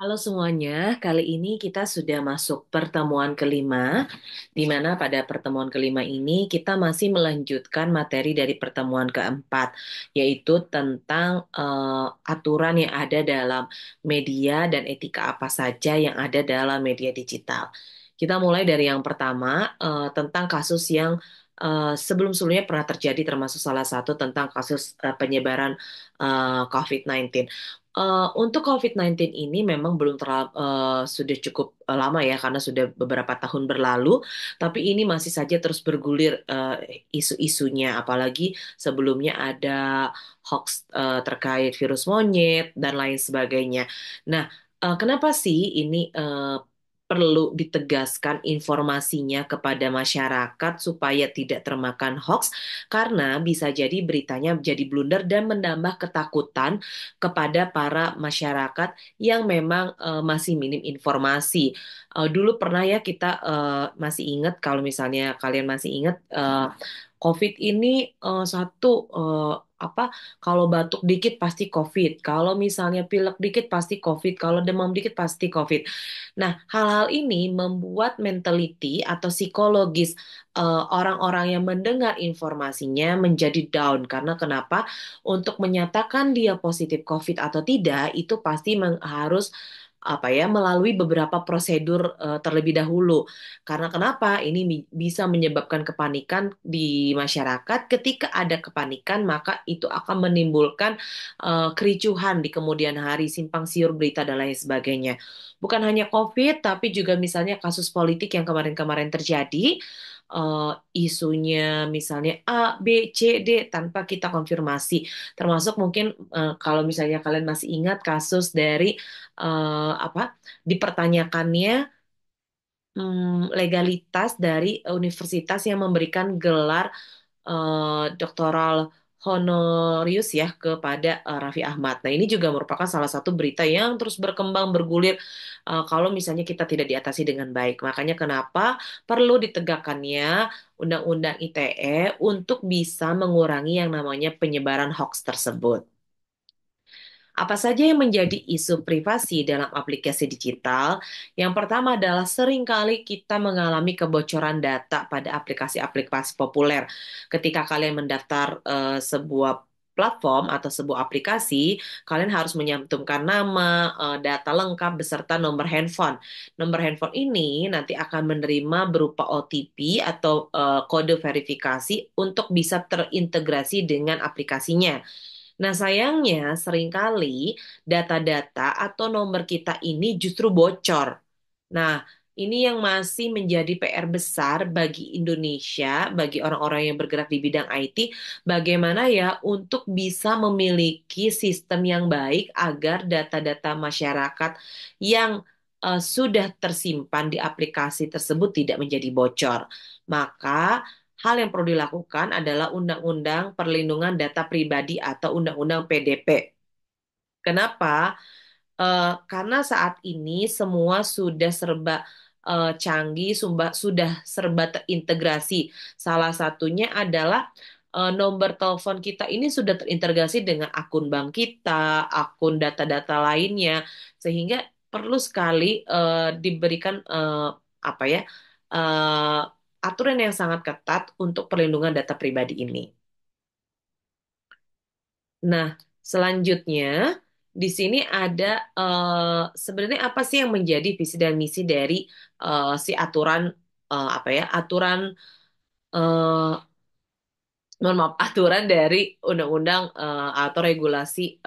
Halo semuanya, kali ini kita sudah masuk pertemuan kelima, di mana pada pertemuan kelima ini kita masih melanjutkan materi dari pertemuan keempat, yaitu tentang aturan yang ada dalam media dan etika apa saja yang ada dalam media digital. Kita mulai dari yang pertama, tentang kasus yang sebelum-sebelumnya pernah terjadi, termasuk salah satu tentang kasus penyebaran COVID-19. Untuk COVID-19 ini memang belum terlalu sudah cukup lama ya karena sudah beberapa tahun berlalu, tapi ini masih saja terus bergulir isu-isunya, apalagi sebelumnya ada hoax terkait virus monyet dan lain sebagainya. Nah, kenapa sih ini perlu ditegaskan informasinya kepada masyarakat supaya tidak termakan hoax? Karena bisa jadi beritanya jadi blunder dan menambah ketakutan kepada para masyarakat yang memang masih minim informasi. Dulu pernah ya kita masih ingat kalau misalnya kalian masih ingat COVID ini satu apa kalau batuk dikit pasti COVID, kalau misalnya pilek dikit pasti COVID, kalau demam dikit pasti COVID. Nah, hal-hal ini membuat mentality atau psikologis orang-orang yang mendengar informasinya menjadi down karena kenapa? Untuk menyatakan dia positif COVID atau tidak, itu pasti harus apa ya melalui beberapa prosedur terlebih dahulu. Karena kenapa? Ini bisa menyebabkan kepanikan di masyarakat. Ketika ada kepanikan, maka itu akan menimbulkan kericuhan di kemudian hari, simpang siur berita dan lain sebagainya. Bukan hanya COVID, tapi juga misalnya kasus politik yang kemarin-kemarin terjadi, isunya misalnya A, B, C, D tanpa kita konfirmasi. Termasuk mungkin kalau misalnya kalian masih ingat kasus dari apa dipertanyakannya legalitas dari universitas yang memberikan gelar doktoral honorius ya kepada Raffi Ahmad. Nah, ini juga merupakan salah satu berita yang terus berkembang bergulir kalau misalnya kita tidak diatasi dengan baik. Makanya kenapa perlu ditegakkannya Undang-Undang ITE untuk bisa mengurangi yang namanya penyebaran hoax tersebut. Apa saja yang menjadi isu privasi dalam aplikasi digital? Yang pertama adalah seringkali kita mengalami kebocoran data pada aplikasi-aplikasi populer. Ketika kalian mendaftar sebuah platform atau sebuah aplikasi, kalian harus menyantumkan nama, data lengkap beserta nomor handphone. Nomor handphone ini nanti akan menerima berupa OTP atau kode verifikasi untuk bisa terintegrasi dengan aplikasinya. Nah, sayangnya seringkali data-data atau nomor kita ini justru bocor. Nah, ini yang masih menjadi PR besar bagi Indonesia, bagi orang-orang yang bergerak di bidang IT, bagaimana ya untuk bisa memiliki sistem yang baik agar data-data masyarakat yang sudah tersimpan di aplikasi tersebut tidak menjadi bocor. Maka hal yang perlu dilakukan adalah Undang-Undang Perlindungan Data Pribadi atau Undang-Undang PDP. Kenapa? Karena saat ini semua sudah serba canggih, sudah serba terintegrasi. Salah satunya adalah nomor telepon kita ini sudah terintegrasi dengan akun bank kita, akun data-data lainnya, sehingga perlu sekali diberikan apa ya eh, aturan yang sangat ketat untuk perlindungan data pribadi ini. Nah, selanjutnya di sini ada sebenarnya apa sih yang menjadi visi dan misi dari si aturan apa ya aturan eh, mohon maaf aturan dari undang-undang atau regulasi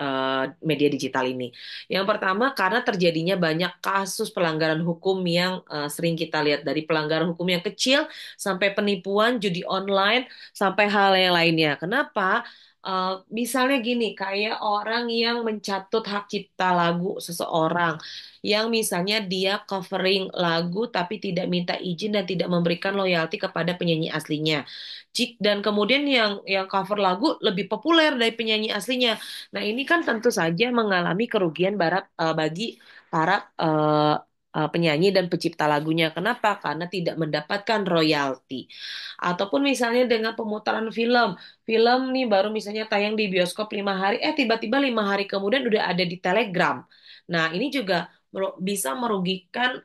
media digital ini. Yang pertama karena terjadinya banyak kasus pelanggaran hukum yang sering kita lihat dari pelanggaran hukum yang kecil sampai penipuan, judi online sampai hal yang lainnya. Kenapa? Misalnya gini, kayak orang yang mencatut hak cipta lagu seseorang, yang misalnya dia covering lagu tapi tidak minta izin dan tidak memberikan loyalty kepada penyanyi aslinya. Dan kemudian yang cover lagu lebih populer dari penyanyi aslinya. Nah, ini kan tentu saja mengalami kerugian bagi para penyanyi dan pencipta lagunya. Kenapa? Karena tidak mendapatkan royalti. Ataupun misalnya dengan pemutaran film. Film nih baru misalnya tayang di bioskop 5 hari, tiba-tiba 5 hari kemudian udah ada di Telegram. Nah, ini juga bisa merugikan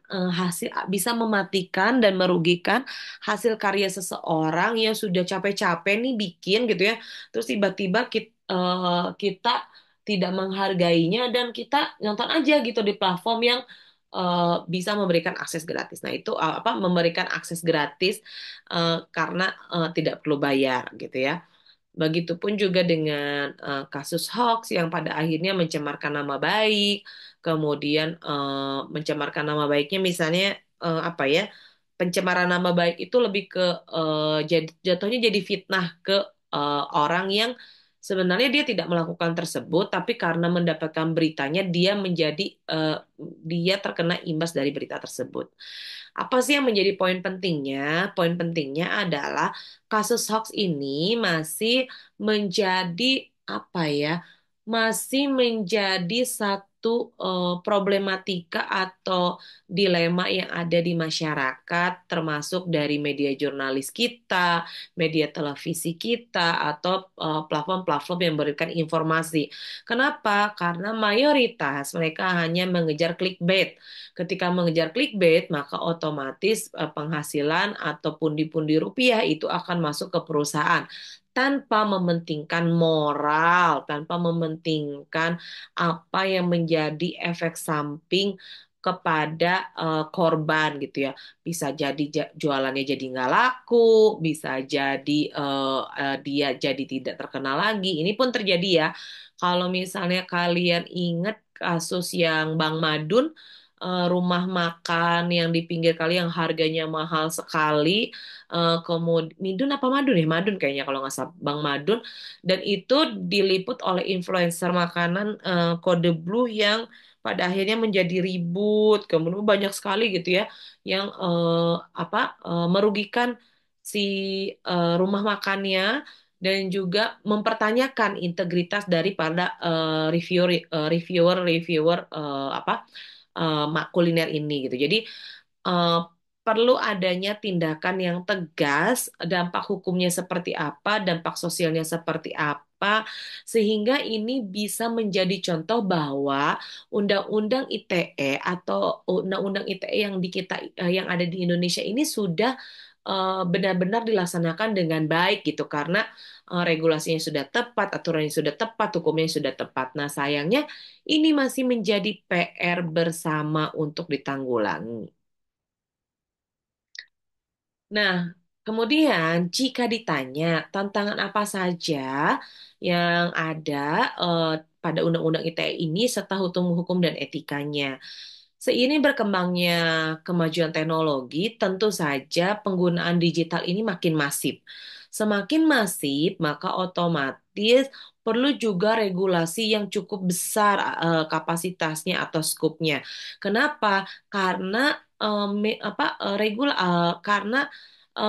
bisa mematikan dan merugikan hasil karya seseorang yang sudah capek-capek nih bikin gitu ya, terus tiba-tiba kita tidak menghargainya dan kita nonton aja gitu di platform yang bisa memberikan akses gratis. Nah, itu apa memberikan akses gratis karena tidak perlu bayar gitu ya. Begitupun juga dengan kasus hoax yang pada akhirnya mencemarkan nama baik, kemudian mencemarkan nama baiknya misalnya apa ya, pencemaran nama baik itu lebih ke jatuhnya jadi fitnah ke orang yang sebenarnya dia tidak melakukan tersebut, tapi karena mendapatkan beritanya dia terkena imbas dari berita tersebut. Apa sih yang menjadi poin pentingnya? Poin pentingnya adalah kasus hoax ini masih menjadi apa ya? Masih menjadi satu problematika atau dilema yang ada di masyarakat, termasuk dari media jurnalis kita, media televisi kita, atau platform-platform yang memberikan informasi. Kenapa? Karena mayoritas mereka hanya mengejar clickbait. Ketika mengejar clickbait, maka otomatis penghasilan atau pundi-pundi rupiah itu akan masuk ke perusahaan tanpa mementingkan moral, tanpa mementingkan apa yang menjadi efek samping kepada korban gitu ya. Bisa jadi jualannya jadi nggak laku, bisa jadi dia jadi tidak terkenal lagi. Ini pun terjadi ya. Kalau misalnya kalian ingat kasus yang Bang Madun, rumah makan yang di pinggir kali yang harganya mahal sekali, kemudian Midun apa Madun ya, Madun kayaknya kalau nggak salah, Bang Madun, dan itu diliput oleh influencer makanan kode blue yang pada akhirnya menjadi ribut, kemudian banyak sekali gitu ya yang apa merugikan si rumah makannya dan juga mempertanyakan integritas daripada reviewer apa kuliner ini gitu. Jadi eh, perlu adanya tindakan yang tegas, dampak hukumnya seperti apa, dampak sosialnya seperti apa, sehingga ini bisa menjadi contoh bahwa undang-undang ITE atau undang-undang ITE yang di kita yang ada di Indonesia ini sudah benar-benar dilaksanakan dengan baik gitu karena regulasinya sudah tepat, aturannya sudah tepat, hukumnya sudah tepat. Nah, sayangnya ini masih menjadi PR bersama untuk ditanggulangi. Nah, kemudian jika ditanya tantangan apa saja yang ada eh, pada Undang-Undang ITE ini serta hukum-hukum dan etikanya. Seiring berkembangnya kemajuan teknologi, tentu saja penggunaan digital ini makin masif. Semakin masif, maka otomatis perlu juga regulasi yang cukup besar kapasitasnya atau skupnya. Kenapa? Karena karena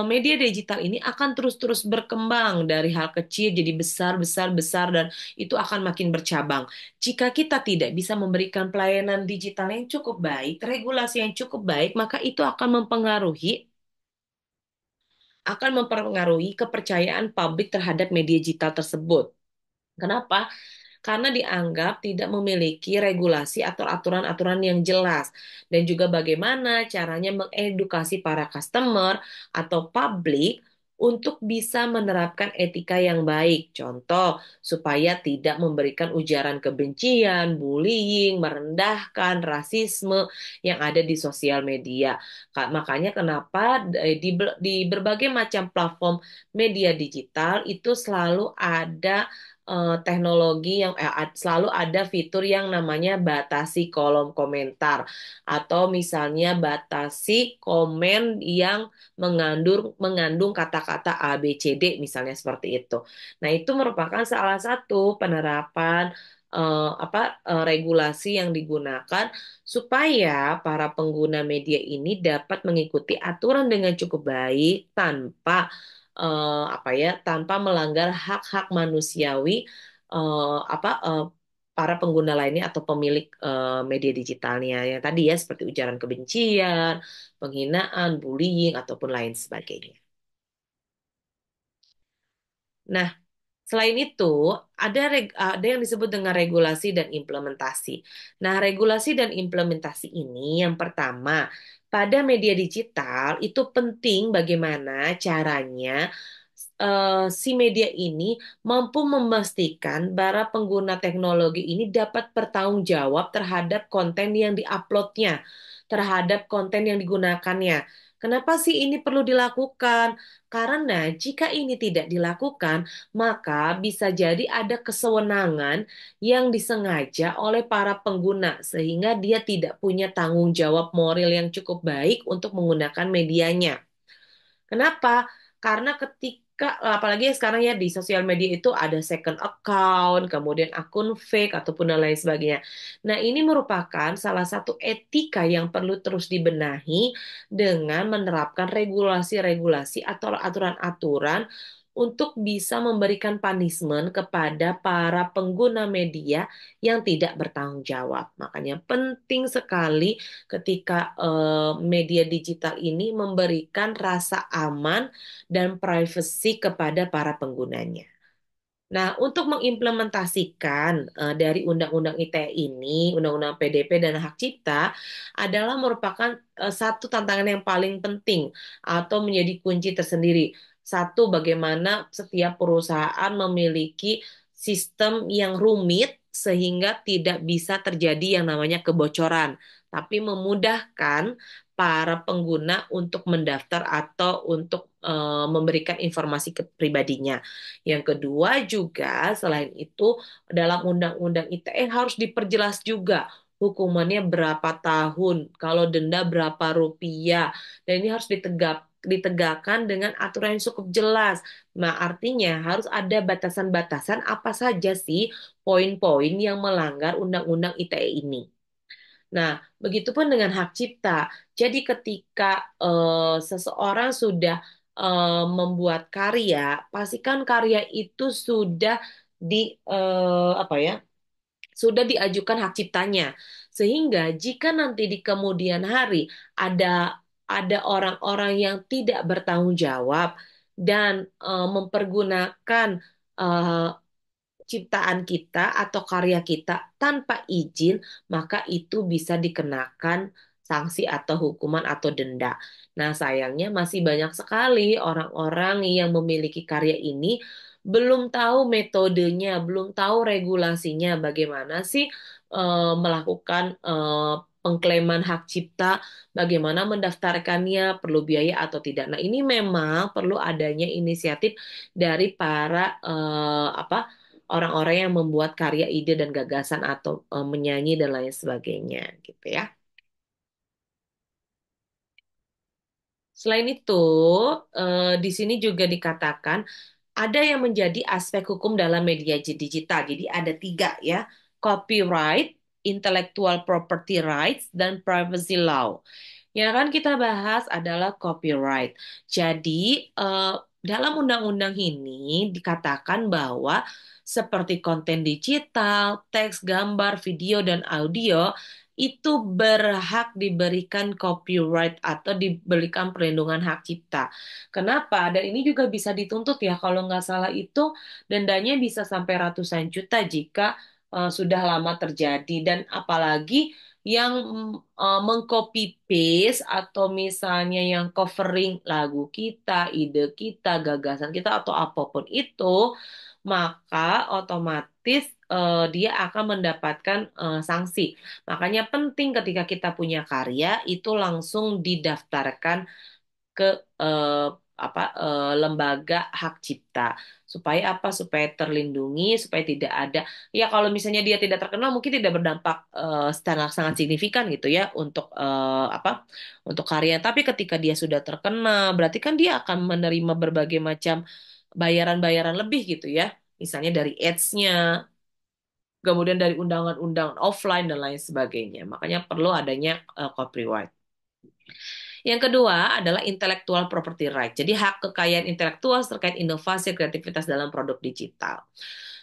media digital ini akan terus-terus berkembang dari hal kecil jadi besar, besar, besar dan itu akan makin bercabang. Jika kita tidak bisa memberikan pelayanan digital yang cukup baik, regulasi yang cukup baik, maka itu akan mempengaruhi kepercayaan publik terhadap media digital tersebut. Kenapa? Karena dianggap tidak memiliki regulasi atau aturan-aturan yang jelas dan juga bagaimana caranya mengedukasi para customer atau publik untuk bisa menerapkan etika yang baik. Contoh, supaya tidak memberikan ujaran kebencian, bullying, merendahkan, rasisme yang ada di sosial media. Makanya kenapa di berbagai macam platform media digital itu selalu ada teknologi yang selalu ada fitur yang namanya batasi kolom komentar atau misalnya batasi komen yang mengandung kata-kata A, B, C, D misalnya seperti itu. Nah, itu merupakan salah satu penerapan regulasi yang digunakan supaya para pengguna media ini dapat mengikuti aturan dengan cukup baik tanpa melanggar hak-hak manusiawi para pengguna lainnya atau pemilik media digitalnya yang tadi ya seperti ujaran kebencian, penghinaan, bullying ataupun lain sebagainya. Nah, Selain itu, ada yang disebut dengan regulasi dan implementasi. Nah, regulasi dan implementasi ini yang pertama, pada media digital itu penting bagaimana caranya si media ini mampu memastikan para pengguna teknologi ini dapat bertanggung jawab terhadap konten yang diuploadnya, terhadap konten yang digunakannya. Kenapa sih ini perlu dilakukan? Karena jika ini tidak dilakukan, maka bisa jadi ada kesewenangan yang disengaja oleh para pengguna, sehingga dia tidak punya tanggung jawab moral yang cukup baik untuk menggunakan medianya. Kenapa? Karena ketika, apalagi sekarang ya di sosial media itu ada second account, kemudian akun fake ataupun dan lain sebagainya. Nah, ini merupakan salah satu etika yang perlu terus dibenahi dengan menerapkan regulasi-regulasi atau aturan-aturan untuk bisa memberikan punishment kepada para pengguna media yang tidak bertanggung jawab. Makanya penting sekali ketika media digital ini memberikan rasa aman dan privacy kepada para penggunanya. Nah, untuk mengimplementasikan dari Undang-Undang ITE ini, Undang-Undang PDP dan Hak Cipta adalah merupakan satu tantangan yang paling penting atau menjadi kunci tersendiri. Satu, bagaimana setiap perusahaan memiliki sistem yang rumit sehingga tidak bisa terjadi yang namanya kebocoran, tapi memudahkan para pengguna untuk mendaftar atau untuk memberikan informasi ke pribadinya. Yang kedua juga selain itu dalam Undang-Undang ITE harus diperjelas juga hukumannya berapa tahun, kalau denda berapa rupiah, dan ini harus ditegakkan dengan aturan yang cukup jelas. Nah, artinya harus ada batasan-batasan apa saja sih poin-poin yang melanggar Undang-Undang ITE ini. Nah, begitupun dengan hak cipta. Jadi ketika seseorang sudah membuat karya, pastikan karya itu sudah apa ya, sudah diajukan hak ciptanya. Sehingga jika nanti di kemudian hari ada orang-orang yang tidak bertanggung jawab dan mempergunakan eh, ciptaan kita atau karya kita tanpa izin, maka itu bisa dikenakan sanksi atau hukuman atau denda. Nah, sayangnya masih banyak sekali orang-orang yang memiliki karya ini belum tahu metodenya, belum tahu regulasinya, bagaimana sih melakukan pengklaiman hak cipta, bagaimana mendaftarkannya, perlu biaya atau tidak. Nah, ini memang perlu adanya inisiatif dari para orang-orang yang membuat karya ide dan gagasan atau menyanyi dan lain sebagainya gitu ya. Selain itu, di sini juga dikatakan ada yang menjadi aspek hukum dalam media digital. Jadi ada tiga ya, copyright, intellectual property rights, dan privacy law. Yang akan kita bahas adalah copyright. Jadi, dalam undang-undang ini dikatakan bahwa seperti konten digital, teks, gambar, video, dan audio itu berhak diberikan copyright atau diberikan perlindungan hak cipta. Kenapa? Dan ini juga bisa dituntut ya, kalau nggak salah itu dendanya bisa sampai ratusan juta jika sudah lama terjadi. Dan apalagi yang mengcopy paste atau misalnya yang covering lagu kita, ide kita, gagasan kita atau apapun itu, maka otomatis dia akan mendapatkan sanksi. Makanya penting ketika kita punya karya itu langsung didaftarkan ke lembaga hak cipta supaya apa, supaya terlindungi, supaya tidak ada ya, kalau misalnya dia tidak terkenal mungkin tidak berdampak secara sangat signifikan gitu ya untuk untuk karya, tapi ketika dia sudah terkenal berarti kan dia akan menerima berbagai macam bayaran-bayaran lebih gitu ya, misalnya dari ads-nya, kemudian dari undangan-undangan offline dan lain sebagainya, makanya perlu adanya copyright. Yang kedua adalah intellectual property right. Jadi hak kekayaan intelektual terkait inovasi kreativitas dalam produk digital.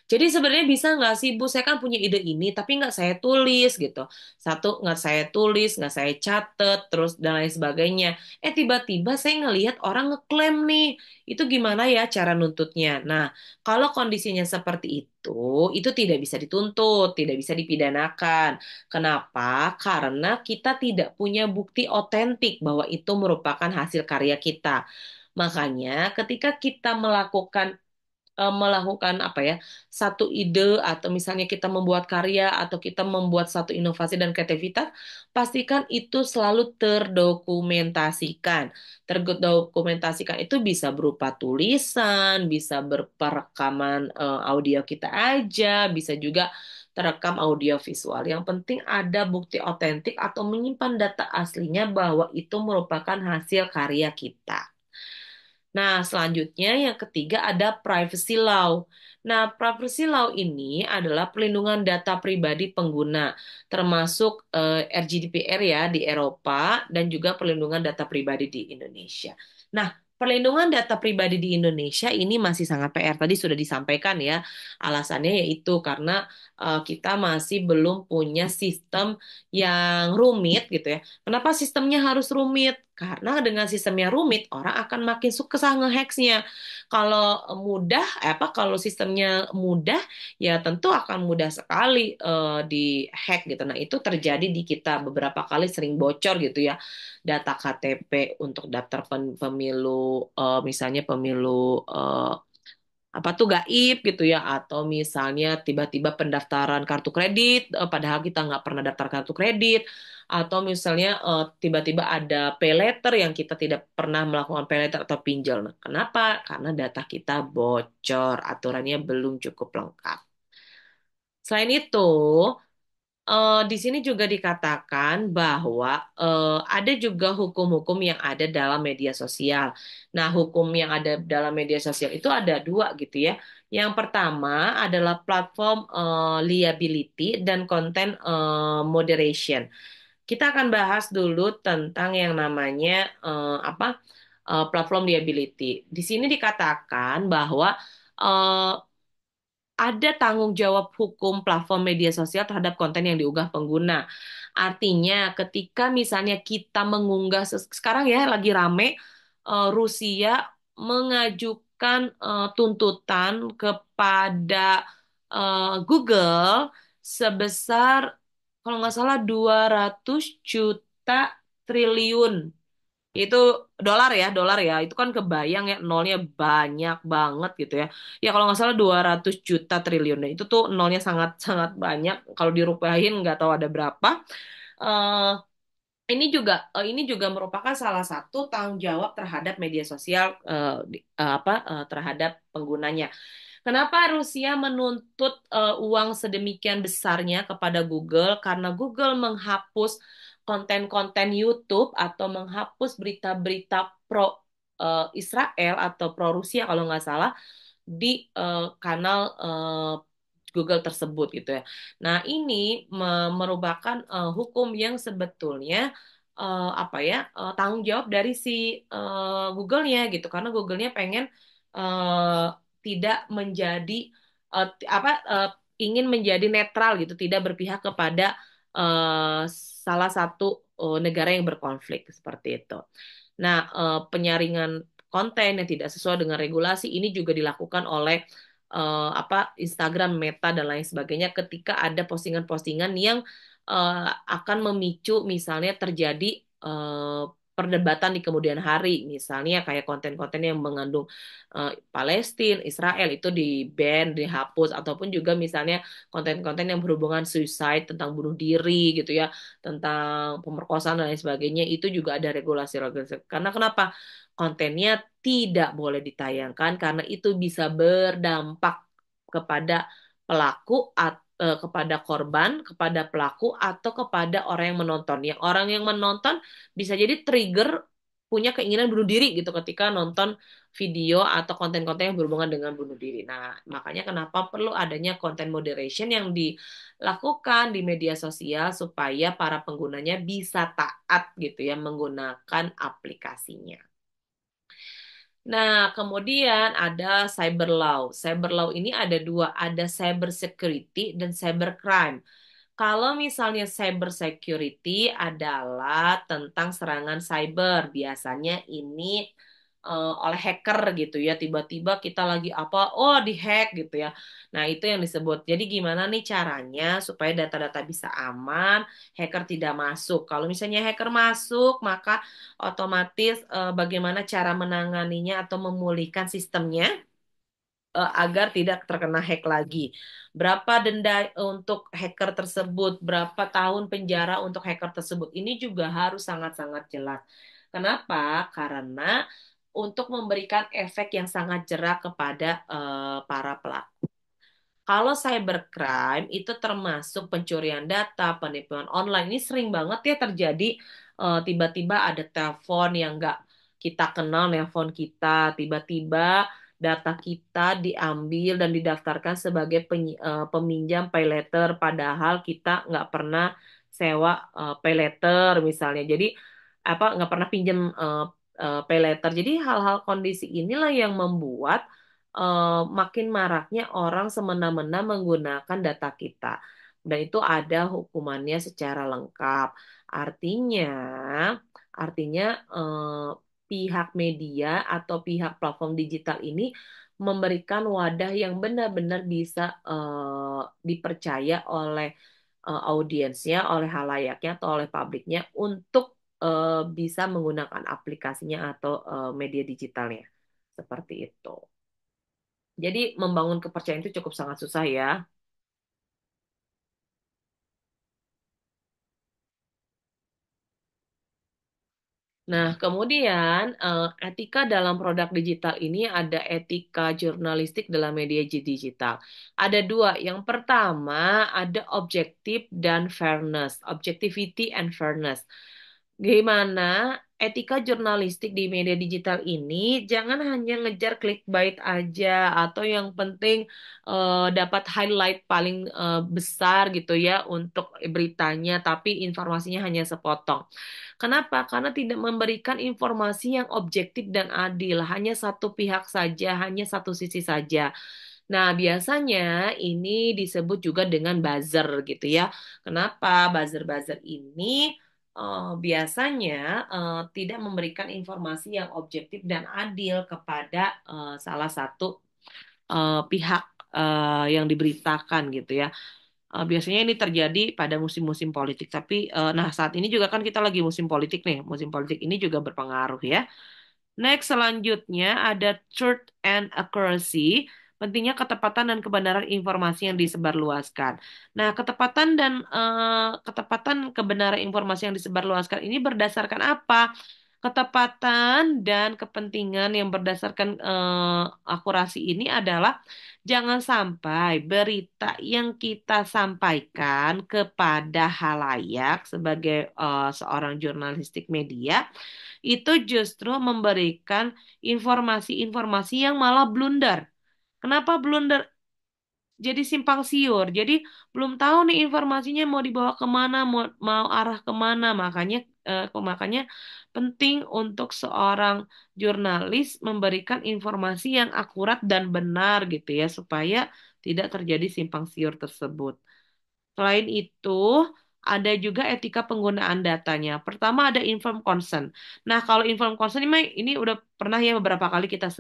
Jadi sebenarnya bisa nggak sih Bu, saya kan punya ide ini, tapi nggak saya tulis gitu. Satu, nggak saya tulis, nggak saya catet, terus dan lain sebagainya. Tiba-tiba saya ngelihat orang ngeklaim nih, itu gimana ya cara nuntutnya? Nah, kalau kondisinya seperti itu tidak bisa dituntut, tidak bisa dipidanakan. Kenapa? Karena kita tidak punya bukti otentik bahwa itu merupakan hasil karya kita. Makanya ketika kita melakukan apa ya, satu ide atau misalnya kita membuat karya atau kita membuat satu inovasi dan kreativitas, pastikan itu selalu terdokumentasikan. Terdokumentasikan itu bisa berupa tulisan, bisa berupa rekaman audio kita aja, bisa juga terekam audio visual. Yang penting ada bukti otentik atau menyimpan data aslinya bahwa itu merupakan hasil karya kita. Nah, selanjutnya yang ketiga ada privacy law. Nah, privacy law ini adalah perlindungan data pribadi pengguna, termasuk RGDPR ya di Eropa dan juga perlindungan data pribadi di Indonesia. Nah, perlindungan data pribadi di Indonesia ini masih sangat PR. Tadi sudah disampaikan ya, alasannya yaitu karena kita masih belum punya sistem yang rumit gitu ya. Kenapa sistemnya harus rumit? Karena dengan sistemnya rumit, orang akan makin susah ngehacksnya. Kalau kalau sistemnya mudah, ya tentu akan mudah sekali dihack gitu. Nah, itu terjadi di kita beberapa kali sering bocor gitu ya. Data KTP untuk daftar pemilu, misalnya pemilu eh, apa tuh gaib gitu ya, atau misalnya tiba-tiba pendaftaran kartu kredit padahal kita nggak pernah daftar kartu kredit, atau misalnya tiba-tiba ada pay letter yang kita tidak pernah melakukan pay letter atau pinjol. Nah, kenapa? Karena data kita bocor, aturannya belum cukup lengkap. Selain itu, di sini juga dikatakan bahwa ada juga hukum-hukum yang ada dalam media sosial. Nah, hukum yang ada dalam media sosial itu ada dua gitu ya. Yang pertama adalah platform liability dan content moderation. Kita akan bahas dulu tentang yang namanya platform liability. Di sini dikatakan bahwa eh, ada tanggung jawab hukum platform media sosial terhadap konten yang diunggah pengguna. Artinya, ketika misalnya kita mengunggah, sekarang ya lagi rame, Rusia mengajukan tuntutan kepada Google sebesar, kalau nggak salah, 200 juta triliun itu dolar ya, itu kan kebayang ya nolnya banyak banget gitu ya. Ya kalau nggak salah 200 juta triliun. Nah, itu tuh nolnya sangat sangat banyak. Kalau dirupiahin nggak tahu ada berapa. Eh ini juga merupakan salah satu tanggung jawab terhadap media sosial terhadap penggunanya. Kenapa Rusia menuntut uang sedemikian besarnya kepada Google? Karena Google menghapus konten-konten YouTube atau menghapus berita-berita pro Israel atau pro Rusia kalau nggak salah di kanal Google tersebut gitu ya. Nah, ini merupakan hukum yang sebetulnya tanggung jawab dari si Google-nya gitu, karena Google-nya pengen eh, tidak menjadi eh, ti- apa eh, ingin menjadi netral gitu, tidak berpihak kepada eh, salah satu negara yang berkonflik seperti itu. Nah, penyaringan konten yang tidak sesuai dengan regulasi ini juga dilakukan oleh Instagram, Meta dan lain sebagainya ketika ada postingan-postingan yang akan memicu misalnya terjadi eh, perdebatan di kemudian hari, misalnya kayak konten-konten yang mengandung Palestina, Israel itu di ban, dihapus, ataupun juga misalnya konten-konten yang berhubungan suicide, tentang bunuh diri gitu ya, tentang pemerkosaan dan lain sebagainya, itu juga ada regulasi-regulasi. Karena kenapa? Kontennya tidak boleh ditayangkan karena itu bisa berdampak kepada kepada korban, kepada pelaku atau kepada orang yang menonton. Yang orang yang menonton bisa jadi trigger punya keinginan bunuh diri gitu ketika nonton video atau konten-konten yang berhubungan dengan bunuh diri. Nah, makanya kenapa perlu adanya content moderation yang dilakukan di media sosial supaya para penggunanya bisa taat gitu ya menggunakan aplikasinya. Nah, kemudian ada cyber law. Cyber law ini ada dua, ada cyber security dan cyber crime. Kalau misalnya cyber security adalah tentang serangan cyber, biasanya ini oleh hacker gitu ya. Tiba-tiba kita lagi apa, oh dihack gitu ya. Nah, itu yang disebut. Jadi gimana nih caranya supaya data-data bisa aman, hacker tidak masuk. Kalau misalnya hacker masuk, maka otomatis bagaimana cara menanganinya atau memulihkan sistemnya agar tidak terkena hack lagi. Berapa denda untuk hacker tersebut, berapa tahun penjara untuk hacker tersebut. Ini juga harus sangat-sangat jelas. Kenapa? Karena untuk memberikan efek yang sangat jerak kepada para pelaku. Kalau cybercrime itu termasuk pencurian data, penipuan online. Ini sering banget ya terjadi. Tiba-tiba ada telepon yang nggak kita kenal, nelpon kita. Tiba-tiba data kita diambil dan didaftarkan sebagai peminjam pay letter, padahal kita nggak pernah sewa pay letter misalnya. Jadi apa nggak pernah pinjam pay letter. Jadi hal-hal kondisi inilah yang membuat makin maraknya orang semena-mena menggunakan data kita. Dan itu ada hukumannya secara lengkap. Artinya, artinya pihak media atau pihak platform digital ini memberikan wadah yang benar-benar bisa dipercaya oleh audiensnya, oleh halayaknya atau oleh publiknya untuk bisa menggunakan aplikasinya atau media digitalnya. Seperti itu. Jadi membangun kepercayaan itu cukup sangat susah ya. Nah, kemudian etika dalam produk digital ini ada etika jurnalistik dalam media digital. Ada dua. Yang pertama ada objektif dan fairness, objectivity and fairness. Gimana etika jurnalistik di media digital ini jangan hanya ngejar clickbait aja atau yang penting dapat highlight paling besar gitu ya untuk beritanya, tapi informasinya hanya sepotong. Kenapa? Karena tidak memberikan informasi yang objektif dan adil, hanya satu pihak saja, hanya satu sisi saja. Nah, biasanya ini disebut juga dengan buzzer gitu ya. Kenapa? Buzzer-buzzer ini biasanya tidak memberikan informasi yang objektif dan adil kepada salah satu pihak yang diberitakan gitu ya. Biasanya ini terjadi pada musim-musim politik. Tapi, nah saat ini juga kan kita lagi musim politik nih. Musim politik ini juga berpengaruh ya. Next, selanjutnya ada truth and accuracy. Pentingnya ketepatan dan kebenaran informasi yang disebarluaskan. Nah, ketepatan kebenaran informasi yang disebarluaskan ini berdasarkan apa? Ketepatan dan kepentingan yang berdasarkan akurasi ini adalah jangan sampai berita yang kita sampaikan kepada halayak sebagai seorang jurnalistik media itu justru memberikan informasi-informasi yang malah blunder. Kenapa blunder? Jadi simpang siur. Jadi belum tahu nih informasinya mau dibawa kemana, mau arah kemana. Makanya penting untuk seorang jurnalis memberikan informasi yang akurat dan benar gitu ya, supaya tidak terjadi simpang siur tersebut. Selain itu, ada juga etika penggunaan datanya. Pertama ada informed consent. Nah, kalau informed consent ini udah pernah ya beberapa kali kita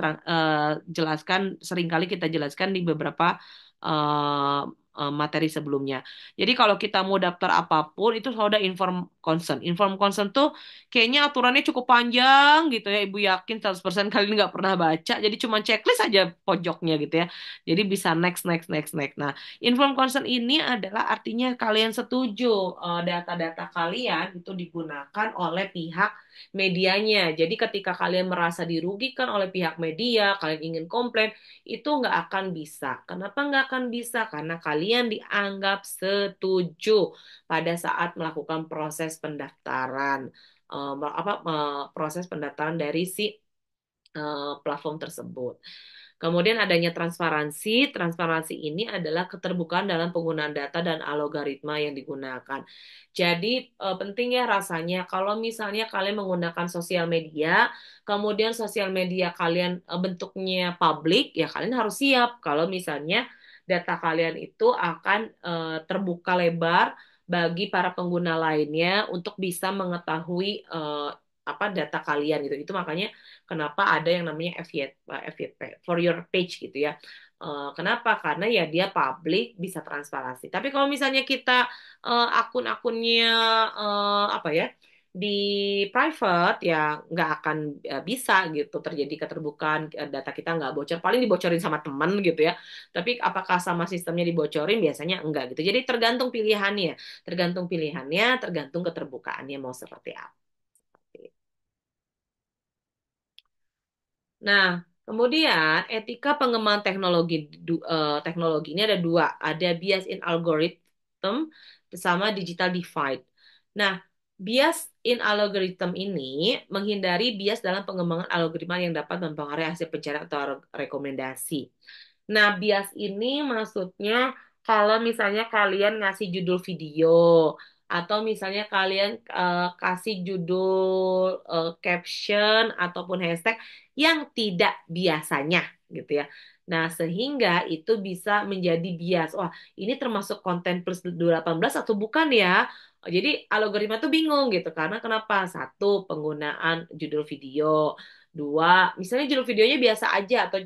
jelaskan, sering kali kita jelaskan di beberapa eh, materi sebelumnya. Jadi kalau kita mau daftar apapun itu selalu ada informed consent. Informed consent tuh kayaknya aturannya cukup panjang gitu ya. Ibu yakin 100% kalian nggak pernah baca. Jadi cuma checklist aja pojoknya gitu ya. Jadi bisa next, next, next, next. Nah, informed consent ini adalah artinya kalian setuju data-data kalian itu digunakan oleh pihak medianya. Jadi ketika kalian merasa dirugikan oleh pihak media, kalian ingin komplain, itu nggak akan bisa. Kenapa nggak akan bisa? Karena kalian dianggap setuju pada saat melakukan proses pendaftaran, proses pendaftaran dari si platform tersebut. Kemudian adanya transparansi. Transparansi ini adalah keterbukaan dalam penggunaan data dan algoritma yang digunakan. Jadi penting ya rasanya kalau misalnya kalian menggunakan sosial media, kemudian sosial media kalian bentuknya publik, ya kalian harus siap kalau misalnya data kalian itu akan terbuka lebar bagi para pengguna lainnya untuk bisa mengetahui apa data kalian gitu. Itu makanya kenapa ada yang namanya FYP, for your page gitu ya. Kenapa? Karena ya dia publik bisa transparansi. Tapi kalau misalnya kita akun-akunnya apa ya di private ya nggak akan bisa gitu terjadi keterbukaan data kita nggak bocor paling dibocorin sama teman gitu ya tapi apakah sama sistemnya dibocorin biasanya enggak gitu jadi tergantung keterbukaannya mau seperti apa. Nah, kemudian etika pengembangan teknologi ini ada dua, ada bias in algorithm sama digital divide. Nah, bias in algorithm ini menghindari bias dalam pengembangan algoritma yang dapat mempengaruhi hasil pencarian atau rekomendasi. Nah, bias ini maksudnya kalau misalnya kalian ngasih judul video atau misalnya kalian kasih judul caption ataupun hashtag yang tidak biasanya gitu ya. Nah, sehingga itu bisa menjadi bias. Wah, ini termasuk konten plus 18 atau bukan ya? Jadi algoritma tuh bingung gitu karena kenapa? Satu, penggunaan judul video. Dua, misalnya judul videonya biasa aja atau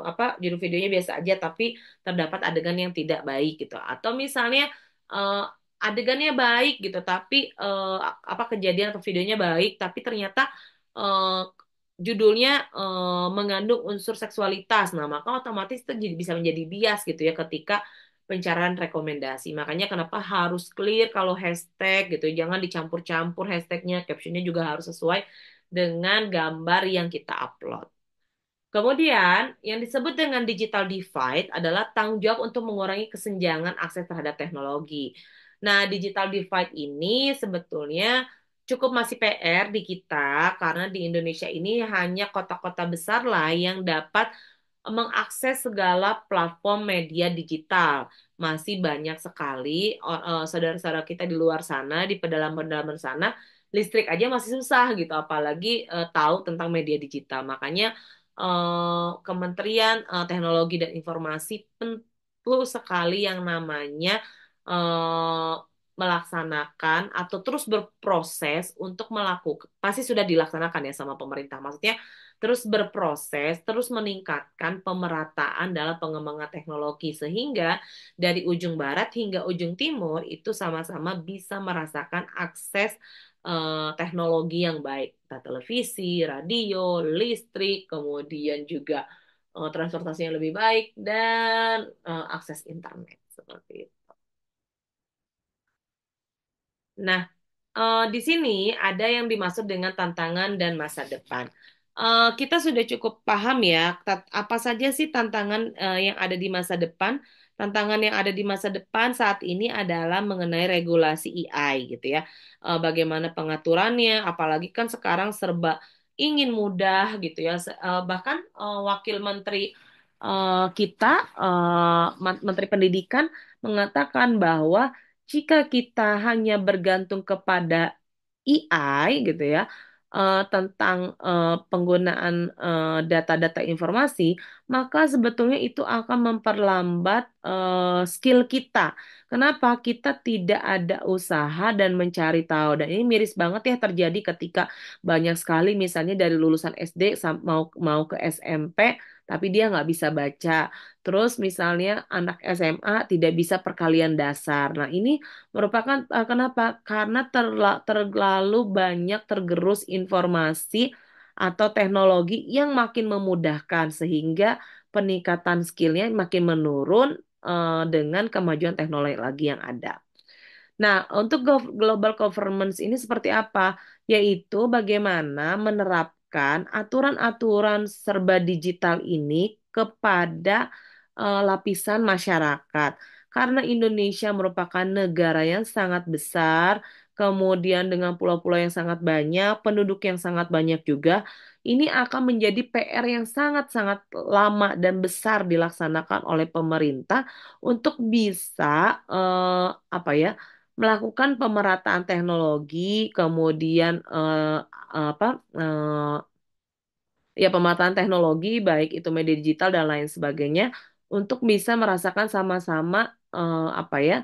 apa judul videonya biasa aja tapi terdapat adegan yang tidak baik gitu. Atau misalnya eh, adegannya baik gitu tapi apa kejadian atau videonya baik tapi ternyata eh, judulnya mengandung unsur seksualitas. Nah, maka otomatis itu bisa menjadi bias gitu ya ketika pencarian rekomendasi. Makanya kenapa harus clear kalau hashtag gitu. Jangan dicampur-campur hashtagnya, captionnya juga harus sesuai dengan gambar yang kita upload. Kemudian, yang disebut dengan digital divide adalah tanggung jawab untuk mengurangi kesenjangan akses terhadap teknologi. Nah, digital divide ini sebetulnya cukup masih PR di kita karena di Indonesia ini hanya kota-kota besar lah yang dapat mengakses segala platform media digital. Masih banyak sekali saudara-saudara kita di luar sana, di pedalaman-pedalaman sana, listrik aja masih susah gitu, apalagi tahu tentang media digital. Makanya Kementerian Teknologi dan Informasi perlu sekali yang namanya eh, melaksanakan atau terus berproses untuk melakukan, pasti sudah dilaksanakan ya sama pemerintah. Maksudnya terus berproses, terus meningkatkan pemerataan dalam pengembangan teknologi sehingga dari ujung barat hingga ujung timur itu sama-sama bisa merasakan akses teknologi yang baik, entah televisi, radio, listrik, kemudian juga transportasi yang lebih baik dan akses internet seperti itu. Nah, di sini ada yang dimaksud dengan tantangan dan masa depan. Kita sudah cukup paham ya, apa saja sih tantangan yang ada di masa depan. Tantangan yang ada di masa depan saat ini adalah mengenai regulasi AI gitu ya. Bagaimana pengaturannya, apalagi kan sekarang serba ingin mudah gitu ya. Bahkan Wakil Menteri kita, Menteri Pendidikan mengatakan bahwa jika kita hanya bergantung kepada AI gitu ya tentang penggunaan data-data informasi, maka sebetulnya itu akan memperlambat skill kita. Kenapa? Kita tidak ada usaha dan mencari tahu. Dan ini miris banget ya terjadi ketika banyak sekali misalnya dari lulusan SD mau mau ke SMP, tapi dia nggak bisa baca. Terus misalnya anak SMA tidak bisa perkalian dasar. Nah, ini merupakan kenapa? Karena terlalu banyak tergerus informasi atau teknologi yang makin memudahkan sehingga peningkatan skillnya makin menurun dengan kemajuan teknologi yang ada. Nah, untuk global governance ini seperti apa? Yaitu bagaimana menerapkan aturan-aturan serba digital ini kepada lapisan masyarakat. Karena Indonesia merupakan negara yang sangat besar, kemudian dengan pulau-pulau yang sangat banyak, penduduk yang sangat banyak juga. ini akan menjadi PR yang sangat-sangat lama dan besar dilaksanakan oleh pemerintah untuk bisa apa ya melakukan pemerataan teknologi, kemudian apa ya pemataan teknologi baik itu media digital dan lain sebagainya untuk bisa merasakan sama-sama apa ya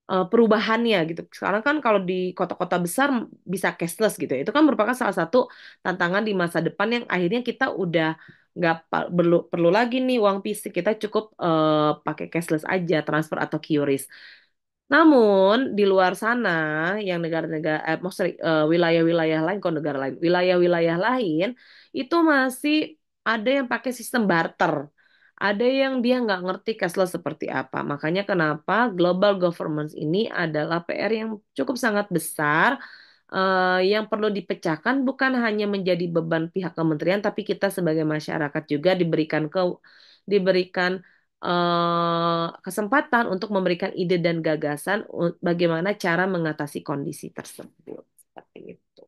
perubahannya gitu. Sekarang kan kalau di kota-kota besar bisa cashless gitu ya. Itu kan merupakan salah satu tantangan di masa depan yang akhirnya kita udah nggak perlu perlu lagi nih uang fisik. Kita cukup pakai cashless aja, transfer atau QRIS. Namun di luar sana yang negara-negara maksudnya wilayah-wilayah lain kok negara lain, wilayah-wilayah lain itu masih ada yang pakai sistem barter. Ada yang dia nggak ngerti cashless seperti apa. Makanya kenapa global governance ini adalah PR yang cukup sangat besar yang perlu dipecahkan bukan hanya menjadi beban pihak kementerian, tapi kita sebagai masyarakat juga diberikan kesempatan untuk memberikan ide dan gagasan bagaimana cara mengatasi kondisi tersebut. Seperti itu.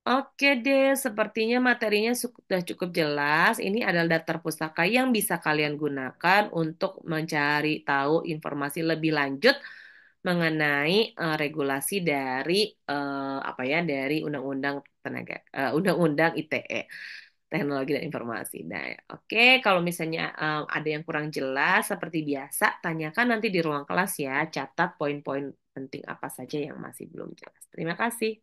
Oke deh, sepertinya materinya sudah cukup jelas. Ini adalah daftar pustaka yang bisa kalian gunakan untuk mencari tahu informasi lebih lanjut mengenai regulasi dari apa ya dari Undang-Undang ITE, Teknologi dan Informasi. Nah, oke, kalau misalnya ada yang kurang jelas, seperti biasa, tanyakan nanti di ruang kelas ya. Catat poin-poin penting apa saja yang masih belum jelas. Terima kasih.